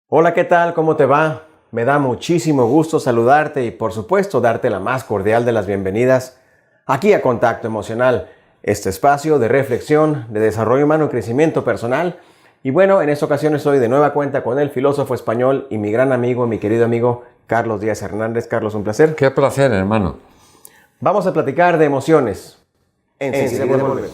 Hola, ¿qué tal? ¿Cómo te va? Me da muchísimo gusto saludarte y por supuesto darte la más cordial de las bienvenidas aquí a Contacto Emocional, este espacio de reflexión, de desarrollo humano y crecimiento personal. Y bueno, en esta ocasión estoy de nueva cuenta con el filósofo español y mi gran amigo, mi querido amigo Carlos Díaz Hernández. Carlos, un placer. Qué placer, hermano. Vamos a platicar de emociones. Enseguida volvemos.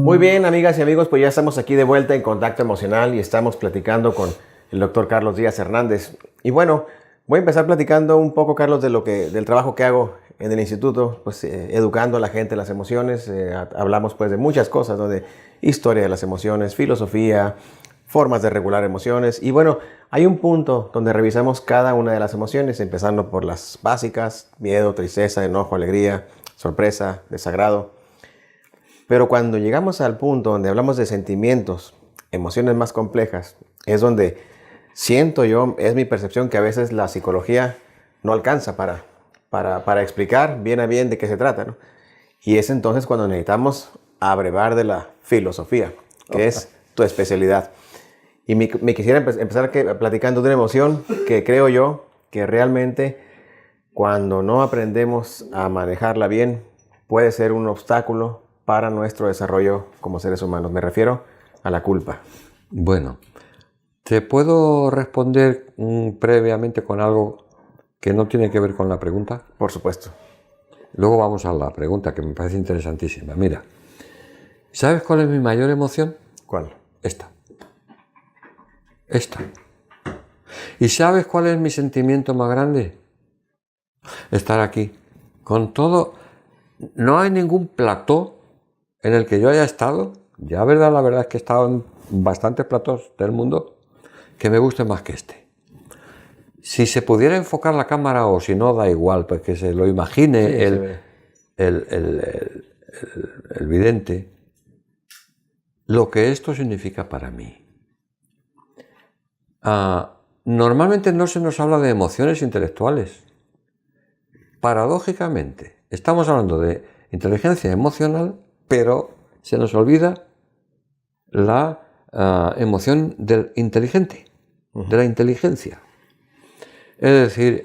Muy bien, amigas y amigos, pues ya estamos aquí de vuelta en Contacto Emocional y estamos platicando con el doctor Carlos Díaz Hernández. Y bueno, voy a empezar platicando un poco, Carlos, del trabajo que hago en el instituto, pues educando a la gente las emociones. Hablamos pues de muchas cosas, ¿no? De historia de las emociones, filosofía, formas de regular emociones. Y bueno, hay un punto donde revisamos cada una de las emociones, empezando por las básicas: miedo, tristeza, enojo, alegría, sorpresa, desagrado. Pero cuando llegamos al punto donde hablamos de sentimientos, emociones más complejas, es donde siento yo, es mi percepción, que a veces la psicología no alcanza para explicar bien a bien de qué se trata, ¿no? Y es entonces cuando necesitamos abrevar de la filosofía, que es tu especialidad. Y me quisiera empezar platicando de una emoción que creo yo que realmente, cuando no aprendemos a manejarla bien, puede ser un obstáculo para nuestro desarrollo como seres humanos. Me refiero a la culpa. Bueno, ¿te puedo responder previamente con algo que no tiene que ver con la pregunta? Por supuesto. Luego vamos a la pregunta, que me parece interesantísima. Mira, ¿sabes cuál es mi mayor emoción? ¿Cuál? Esta. ¿Y sabes cuál es mi sentimiento más grande? Estar aquí. Con todo, no hay ningún plató en el que yo haya estado, ya la verdad es que he estado en bastantes platós del mundo, que me guste más que este. Si se pudiera enfocar la cámara, o si no, da igual, pues que se lo imagine el vidente, lo que esto significa para mí. Normalmente no se nos habla de emociones intelectuales. Paradójicamente, estamos hablando de inteligencia emocional, pero se nos olvida la emoción del inteligente, de la inteligencia. Es decir,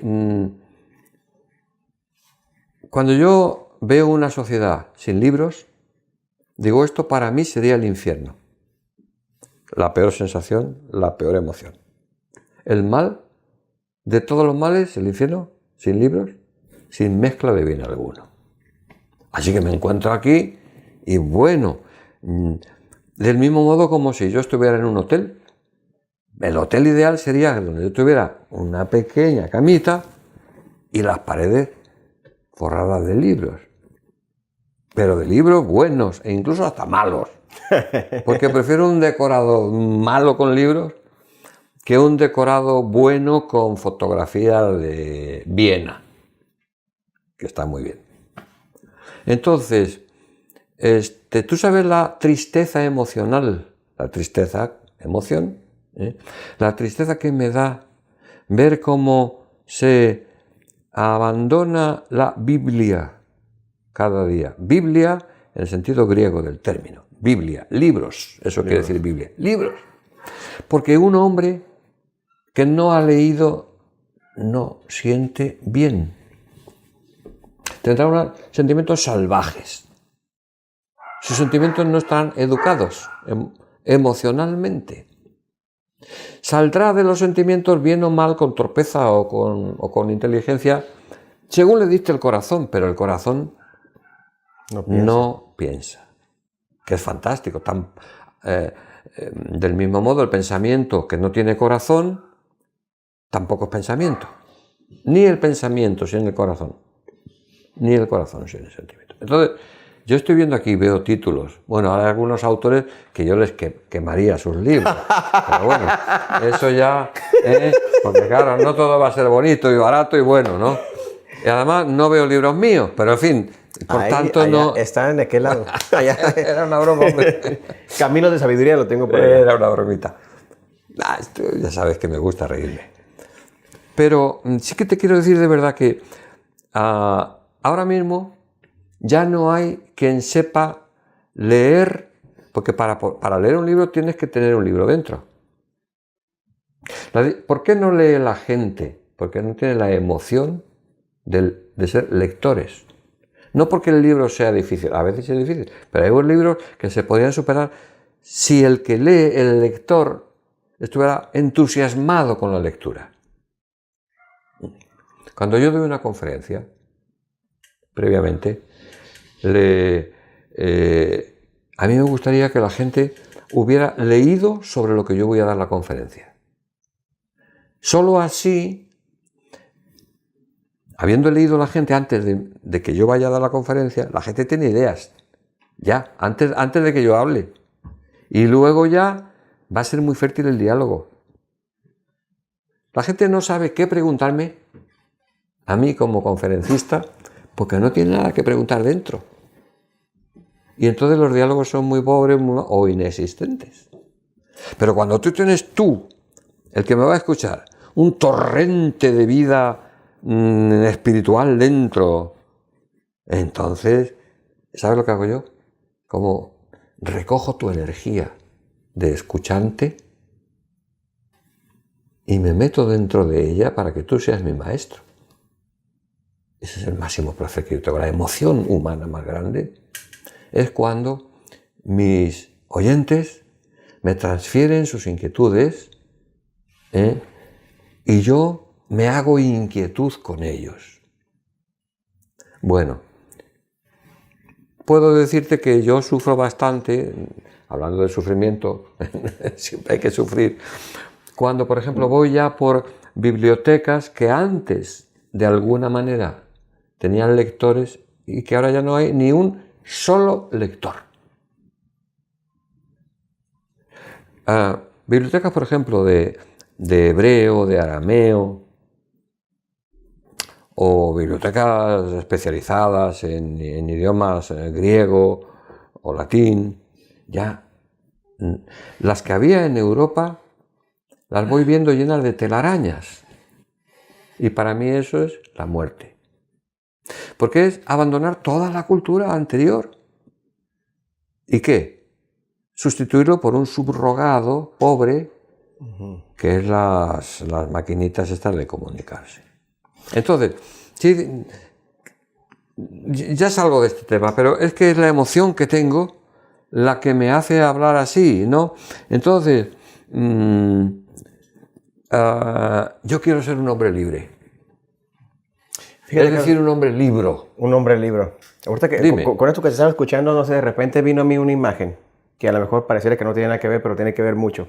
cuando yo veo una sociedad sin libros, digo, esto para mí sería el infierno. La peor sensación, la peor emoción. El mal de todos los males, el infierno, sin libros, sin mezcla de bien alguno. Así que me encuentro aquí y bueno, del mismo modo como si yo estuviera en un hotel. El hotel ideal sería donde yo tuviera una pequeña camita y las paredes forradas de libros. Pero de libros buenos e incluso hasta malos. Porque prefiero un decorado malo con libros que un decorado bueno con fotografía de Viena, que está muy bien. Entonces, tú sabes la tristeza emocional, la tristeza, emoción, la tristeza que me da ver cómo se abandona la Biblia cada día. Biblia en el sentido griego del término. Biblia, libros, eso quiere decir Biblia, libros. Porque un hombre que no ha leído no siente bien. Tendrá unos sentimientos salvajes. Sus sentimientos no están educados emocionalmente. Saldrá de los sentimientos bien o mal, con torpeza o con inteligencia, según le diste el corazón, pero el corazón no piensa. Que es fantástico. Del mismo modo, el pensamiento que no tiene corazón tampoco es pensamiento. Ni el pensamiento sin el corazón, ni el corazón sin el sentimiento. Entonces, yo estoy viendo aquí, veo títulos. Bueno, hay algunos autores que yo les quemaría sus libros. Pero bueno, eso ya, porque claro, no todo va a ser bonito y barato y bueno, ¿no? Y además no veo libros míos, pero en fin, por tanto no... Está en aquel lado. Era una broma, hombre. Caminos de sabiduría lo tengo por ahí. Era una bromita. Esto ya sabes que me gusta reírme. Pero sí que te quiero decir de verdad que ahora mismo ya no hay quien sepa leer, porque para leer un libro tienes que tener un libro dentro. ¿Por qué no lee la gente? Porque no tiene la emoción de ser lectores. No porque el libro sea difícil, a veces es difícil, pero hay libros que se podrían superar si el que lee, el lector, estuviera entusiasmado con la lectura. Cuando yo doy una conferencia, previamente, a mí me gustaría que la gente hubiera leído sobre lo que yo voy a dar la conferencia. Solo así, habiendo leído la gente antes de que yo vaya a dar la conferencia, la gente tiene ideas, ya, antes de que yo hable. Y luego ya va a ser muy fértil el diálogo. La gente no sabe qué preguntarme a mí como conferencista, porque no tiene nada que preguntar dentro. Y entonces los diálogos son muy pobres o inexistentes. Pero cuando tú, el que me va a escuchar, un torrente de vida espiritual dentro, entonces, ¿sabes lo que hago yo? Como recojo tu energía de escuchante y me meto dentro de ella para que tú seas mi maestro. Ese es el máximo placer que yo tengo. La emoción humana más grande es cuando mis oyentes me transfieren sus inquietudes, y yo me hago inquietud con ellos. Bueno, puedo decirte que yo sufro bastante, hablando de sufrimiento, siempre hay que sufrir, cuando, por ejemplo, voy ya por bibliotecas que antes, de alguna manera, tenían lectores y que ahora ya no hay ni un solo lector. Bibliotecas, por ejemplo, de hebreo, de arameo, o bibliotecas especializadas en idiomas griego o latín, ya las que había en Europa las voy viendo llenas de telarañas, y para mí eso es la muerte, porque es abandonar toda la cultura anterior. ¿Y qué? Sustituirlo por un subrogado pobre, que es las maquinitas estas de comunicarse. Entonces, sí, ya salgo de este tema, pero es que es la emoción que tengo la que me hace hablar así, ¿no? Entonces, yo quiero ser un hombre libre. Fíjate, Es decir, un hombre libro. Un hombre libro. Ahorita que con esto que se estaba escuchando, no sé, de repente vino a mí una imagen que a lo mejor pareciera que no tiene nada que ver, pero tiene que ver mucho.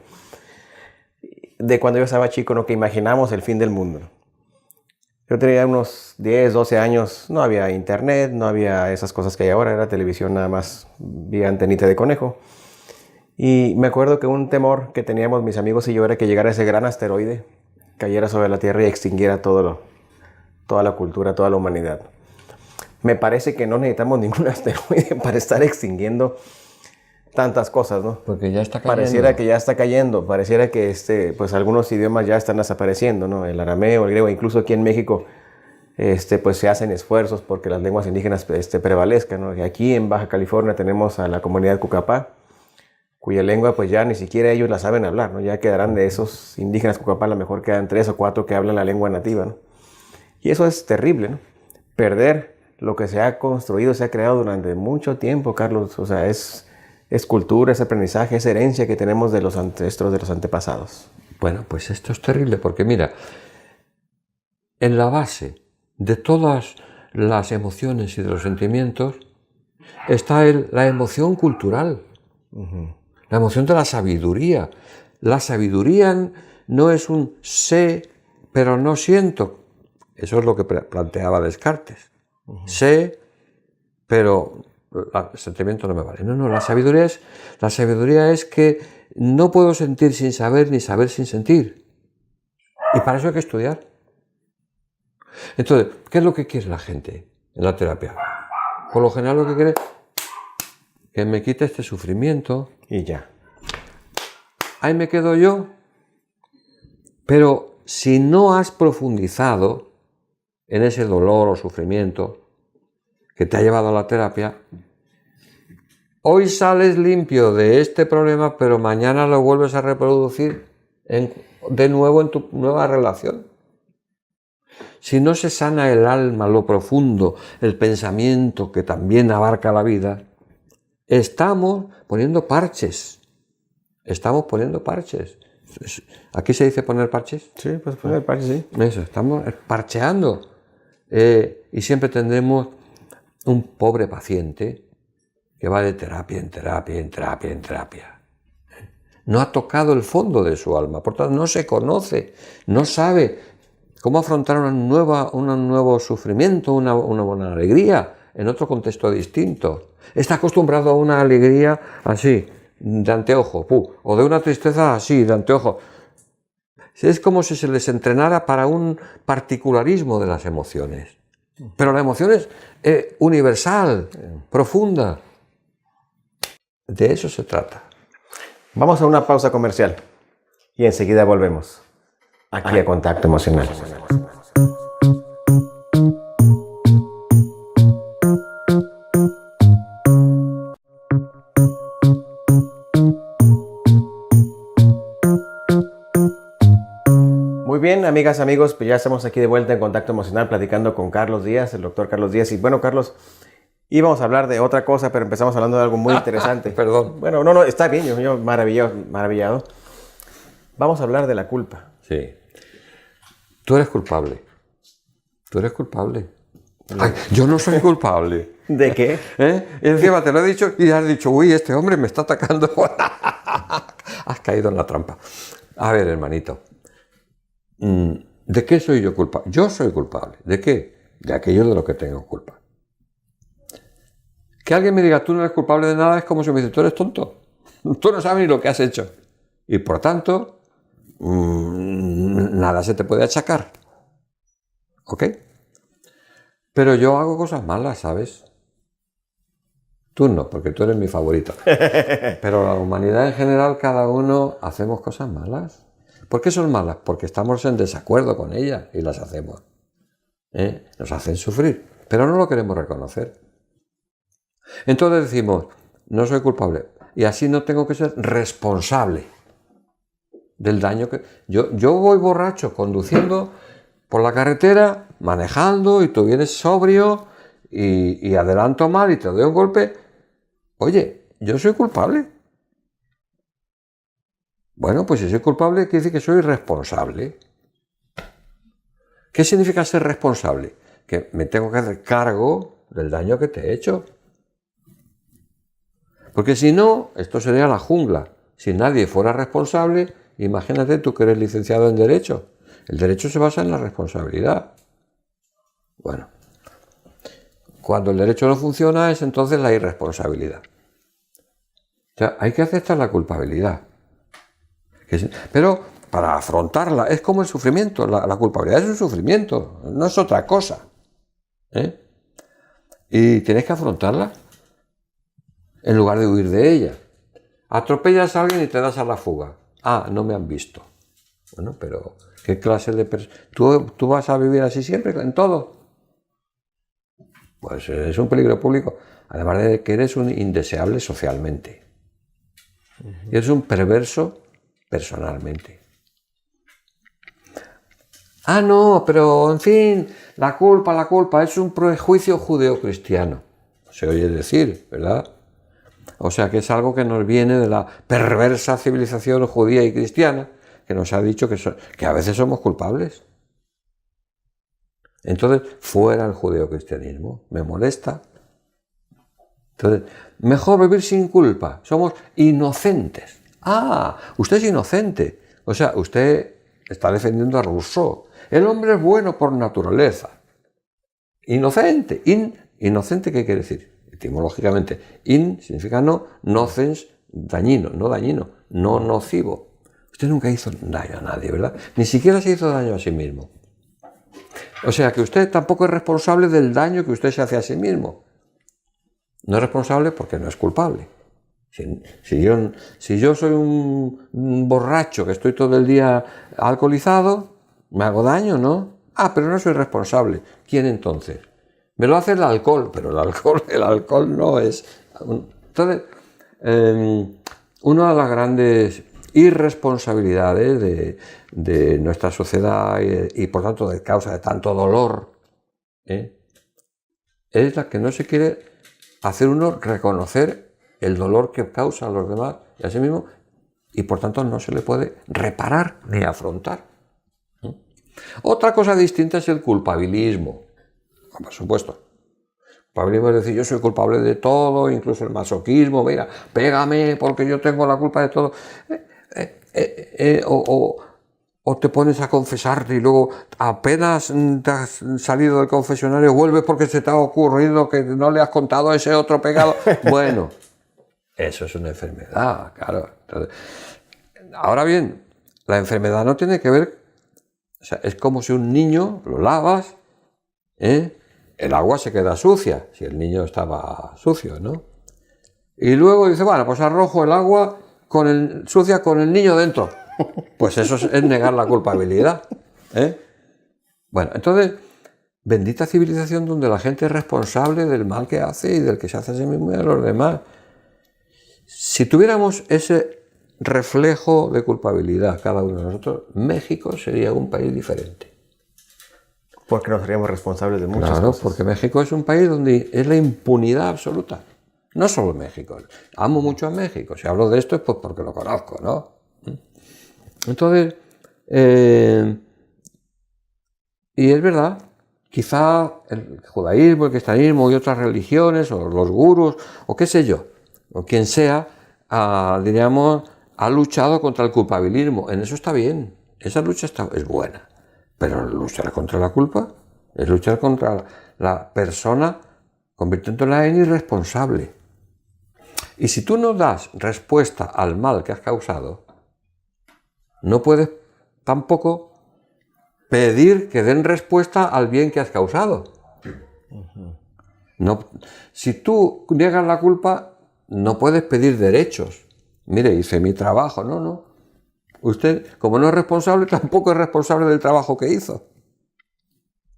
De cuando yo estaba chico, ¿no? Que imaginamos el fin del mundo. Yo tenía unos 10, 12 años, no había internet, no había esas cosas que hay ahora, era televisión nada más vía antenita de conejo. Y me acuerdo que un temor que teníamos mis amigos y yo era que llegara ese gran asteroide, cayera sobre la Tierra y extinguiera toda la cultura, toda la humanidad. Me parece que no necesitamos ningún asteroide para estar extinguiendo tantas cosas, ¿no? Porque ya está cayendo. Pareciera que ya está cayendo, pareciera que pues algunos idiomas ya están desapareciendo, ¿no? El arameo, el griego, incluso aquí en México, pues se hacen esfuerzos porque las lenguas indígenas prevalezcan, ¿no? Y aquí en Baja California tenemos a la comunidad Cucapá, cuya lengua pues ya ni siquiera ellos la saben hablar, ¿no? Ya quedarán de esos indígenas Cucapá, a lo mejor quedan 3 o 4 que hablan la lengua nativa, ¿no? Y eso es terrible, ¿no? Perder lo que se ha construido, se ha creado durante mucho tiempo, Carlos. O sea, es cultura, es aprendizaje, es herencia que tenemos de los ancestros, de los antepasados. Bueno, pues esto es terrible, porque mira, en la base de todas las emociones y de los sentimientos está la emoción cultural, la emoción de la sabiduría. La sabiduría no es un sé, pero no siento. Eso es lo que planteaba Descartes. Sé, pero el sentimiento no me vale. No, la sabiduría es que no puedo sentir sin saber ni saber sin sentir. Y para eso hay que estudiar. Entonces, ¿qué es lo que quiere la gente en la terapia? Por lo general lo que quiere es que me quite este sufrimiento. Y ya. Ahí me quedo yo. Pero si no has profundizado en ese dolor o sufrimiento que te ha llevado a la terapia, Hoy sales limpio de este problema, pero mañana lo vuelves a reproducir de nuevo en tu nueva relación. Si no se sana el alma, lo profundo, el pensamiento que también abarca la vida, estamos poniendo parches. Estamos poniendo parches. ¿Aquí se dice poner parches? Sí, pues poner parches, sí. Eso, estamos parcheando. Y siempre tendremos un pobre paciente que va de terapia en terapia, en terapia, en terapia. No ha tocado el fondo de su alma, por tanto no se conoce, no sabe cómo afrontar un nuevo sufrimiento, una buena alegría en otro contexto distinto. Está acostumbrado a una alegría así, de anteojo, o de una tristeza así, de anteojo. Es como si se les entrenara para un particularismo de las emociones. Pero la emoción es universal, profunda. De eso se trata. Vamos a una pausa comercial y enseguida volvemos aquí a Contacto Emocional. Muy bien, amigas, amigos, pues ya estamos aquí de vuelta en Contacto Emocional platicando con Carlos Díaz, el doctor Carlos Díaz. Y bueno, Carlos, íbamos a hablar de otra cosa, pero empezamos hablando de algo muy interesante. Perdón. Bueno, no, está bien, yo maravillado. Vamos a hablar de la culpa. Sí. Tú eres culpable. Tú eres culpable. Ay, yo no soy culpable. ¿De qué? Y encima te lo he dicho y has dicho, uy, este hombre me está atacando. Has caído en la trampa. A ver, hermanito. ¿De qué soy yo culpable? Yo soy culpable. ¿De qué? De aquello de lo que tengo culpa. Que alguien me diga, tú no eres culpable de nada, es como si me dice, tú eres tonto. Tú no sabes ni lo que has hecho. Y por tanto, nada se te puede achacar. ¿Ok? Pero yo hago cosas malas, ¿sabes? Tú no, porque tú eres mi favorito. Pero la humanidad en general, cada uno hacemos cosas malas. ¿Por qué son malas? Porque estamos en desacuerdo con ellas y las hacemos. Nos hacen sufrir, pero no lo queremos reconocer. Entonces decimos, no soy culpable y así no tengo que ser responsable del daño que... Yo voy borracho conduciendo por la carretera, manejando y tú vienes sobrio y adelanto mal y te doy un golpe. Oye, yo soy culpable. Bueno, pues si soy culpable quiere decir que soy responsable. ¿Qué significa ser responsable? Que me tengo que hacer cargo del daño que te he hecho. Porque si no, esto sería la jungla. Si nadie fuera responsable, imagínate tú que eres licenciado en Derecho. El Derecho se basa en la responsabilidad. Bueno, cuando el Derecho no funciona es entonces la irresponsabilidad. O sea, hay que aceptar la culpabilidad. Pero para afrontarla es como el sufrimiento. La culpabilidad es un sufrimiento, no es otra cosa. Y tienes que afrontarla en lugar de huir de ella. Atropellas a alguien y te das a la fuga. Ah, no me han visto. Bueno, pero ¿qué clase de persona? ¿Tú vas a vivir así siempre, en todo? Pues es un peligro público. Además de que eres un indeseable socialmente. Y eres un perverso personalmente. Ah, no, pero en fin, la culpa es un prejuicio judeocristiano. Se oye decir, ¿verdad? O sea que es algo que nos viene de la perversa civilización judía y cristiana, que nos ha dicho que a veces somos culpables. Entonces, fuera el judeocristianismo, me molesta. Entonces, mejor vivir sin culpa, somos inocentes. Ah, usted es inocente. O sea, usted está defendiendo a Rousseau. El hombre es bueno por naturaleza. Inocente. ¿Inocente qué quiere decir? Etimológicamente, significa no, nocens, dañino, no nocivo. Usted nunca hizo daño a nadie, ¿verdad? Ni siquiera se hizo daño a sí mismo. O sea que usted tampoco es responsable del daño que usted se hace a sí mismo. No es responsable porque no es culpable. Si yo soy un borracho que estoy todo el día alcoholizado, me hago daño, ¿no? Ah, pero no soy responsable. ¿Quién entonces? Me lo hace el alcohol, pero el alcohol no es Entonces, una de las grandes irresponsabilidades de nuestra sociedad y por tanto de causa de tanto dolor, es la que no se quiere hacer uno reconocer el dolor que causa a los demás y a sí mismo, y por tanto no se le puede reparar ni afrontar. Otra cosa distinta es el culpabilismo, por supuesto. Culpabilismo es decir, yo soy culpable de todo, incluso el masoquismo, mira, pégame porque yo tengo la culpa de todo. O te pones a confesarte y luego apenas te has salido del confesionario vuelves porque se te ha ocurrido que no le has contado ese otro pecado. Bueno, eso es una enfermedad, claro. Entonces, ahora bien, la enfermedad no tiene que ver, o sea, es como si un niño lo lavas, el agua se queda sucia, si el niño estaba sucio, ¿no? Y luego dice, bueno, pues arrojo el agua sucia con el niño dentro. Pues eso es negar la culpabilidad. Bueno, entonces, bendita civilización donde la gente es responsable del mal que hace y del que se hace a sí mismo y a los demás. Si tuviéramos ese reflejo de culpabilidad cada uno de nosotros, México sería un país diferente. Porque nos seríamos responsables de muchas cosas. Claro, porque México es un país donde es la impunidad absoluta. No solo México. Amo mucho a México. Si hablo de esto es pues porque lo conozco, ¿no? Entonces, y es verdad, quizá el judaísmo, el cristianismo y otras religiones, o los gurús, o qué sé yo, o quien sea, diríamos, ha luchado contra el culpabilismo. En eso está bien, esa lucha es buena. Pero luchar contra la culpa es luchar contra la persona convirtiéndola en irresponsable. Y si tú no das respuesta al mal que has causado, no puedes tampoco pedir que den respuesta al bien que has causado. No, si tú niegas la culpa, no puedes pedir derechos. Mire, hice mi trabajo. No. Usted, como no es responsable, tampoco es responsable del trabajo que hizo.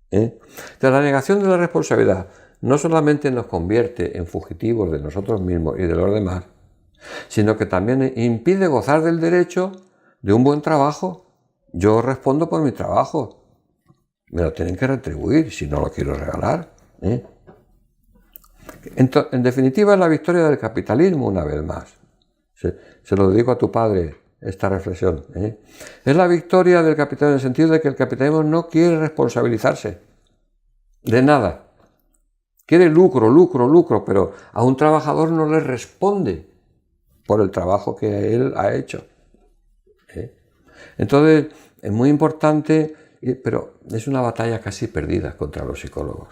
De la negación de la responsabilidad no solamente nos convierte en fugitivos de nosotros mismos y de los demás, sino que también impide gozar del derecho de un buen trabajo. Yo respondo por mi trabajo. Me lo tienen que retribuir si no lo quiero regalar. En definitiva, es la victoria del capitalismo una vez más. Se lo dedico a tu padre, esta reflexión. Es la victoria del capitalismo en el sentido de que el capitalismo no quiere responsabilizarse de nada. Quiere lucro, pero a un trabajador no le responde por el trabajo que él ha hecho. Entonces, es muy importante, pero es una batalla casi perdida contra los psicólogos.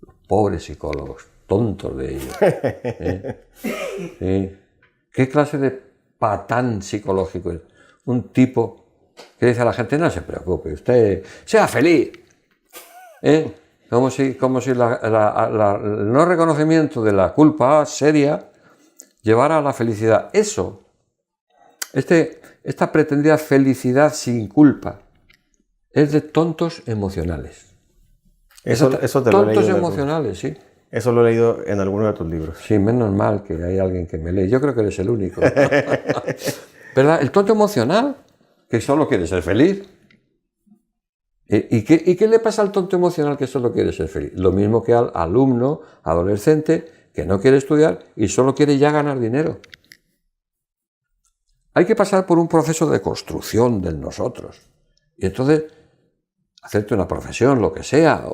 Los pobres psicólogos, tontos de ellos. ¿Qué clase de patán psicológico es? Un tipo que dice a la gente, no se preocupe, usted sea feliz. Como si el no reconocimiento de la culpa seria llevara a la felicidad. Esta pretendida felicidad sin culpa es de tontos emocionales. Eso te lo he tontos leído emocionales, sí. Eso lo he leído en alguno de tus libros. Sí, menos mal que hay alguien que me lee. Yo creo que eres el único. ¿Verdad? El tonto emocional que solo quiere ser feliz. ¿Y qué le pasa al tonto emocional que solo quiere ser feliz? Lo mismo que al alumno, adolescente, que no quiere estudiar y solo quiere ya ganar dinero. Hay que pasar por un proceso de construcción del nosotros. Y entonces, hacerte una profesión, lo que sea,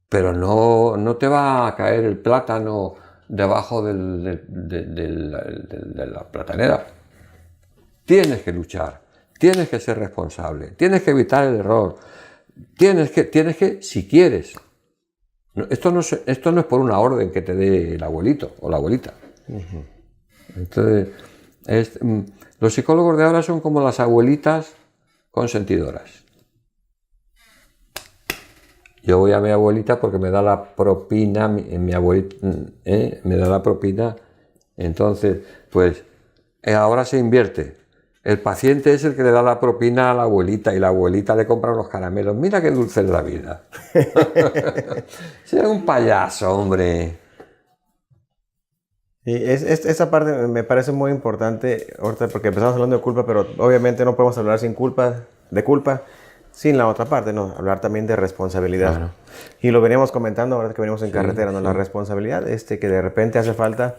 pero no te va a caer el plátano debajo de la platanera. Tienes que luchar, tienes que ser responsable, tienes que evitar el error, tienes que si quieres. Esto no es por una orden que te dé el abuelito o la abuelita. Entonces, los psicólogos de ahora son como las abuelitas consentidoras. Yo voy a mi abuelita porque me da la propina, mi abuelita me da la propina, entonces, pues, ahora se invierte. El paciente es el que le da la propina a la abuelita y la abuelita le compra unos caramelos. Mira qué dulce es la vida. Sea un payaso, hombre. Y esa parte me parece muy importante ahorita porque empezamos hablando de culpa, pero obviamente no podemos hablar de culpa sin la otra parte, ¿no? Hablar también de responsabilidad. Claro. Y lo veníamos comentando ahora que venimos en carretera, ¿no? Sí. La responsabilidad, que de repente hace falta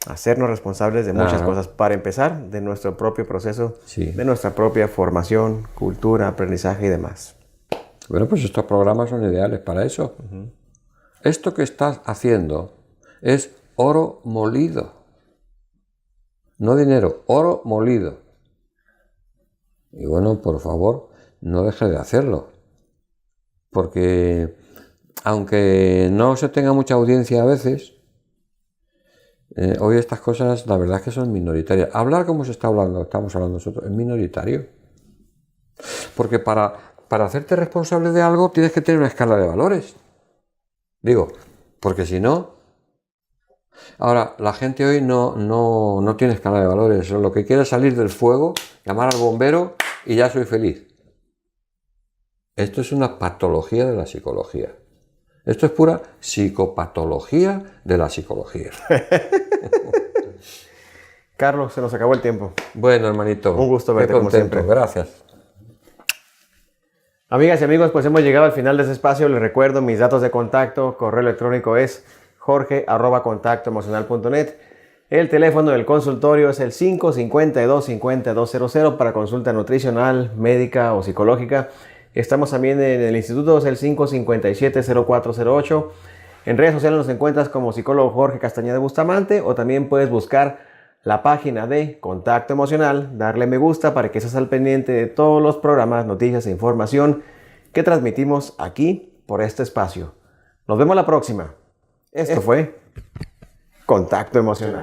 hacernos responsables de muchas cosas. Para empezar, de nuestro propio proceso, de nuestra propia formación, cultura, aprendizaje y demás. Bueno, pues estos programas son ideales para eso. Esto que estás haciendo es oro molido. No dinero, oro molido. Y bueno, por favor, no dejes de hacerlo. Porque aunque no se tenga mucha audiencia a veces, hoy estas cosas la verdad es que son minoritarias. Hablar como se está hablando, estamos hablando nosotros, es minoritario. Porque para hacerte responsable de algo tienes que tener una escala de valores. Digo, porque si no... Ahora, la gente hoy no tiene escala de valores. Lo que quiere es salir del fuego, llamar al bombero y ya soy feliz. Esto es una patología de la psicología. Esto es pura psicopatología de la psicología. Carlos, se nos acabó el tiempo. Bueno, hermanito. Un gusto verte como siempre. Gracias. Amigas y amigos, pues hemos llegado al final de este espacio. Les recuerdo mis datos de contacto. Correo electrónico es jorge@contactoemocional.net. El teléfono del consultorio es el 552-5200 para consulta nutricional, médica o psicológica. Estamos también en el instituto, es el 557-0408. En redes sociales nos encuentras como psicólogo Jorge Castañeda Bustamante, o también puedes buscar la página de Contacto Emocional, darle me gusta para que estés al pendiente de todos los programas, noticias e información que transmitimos aquí por este espacio. Nos vemos la próxima. Esto fue Contacto Emocional.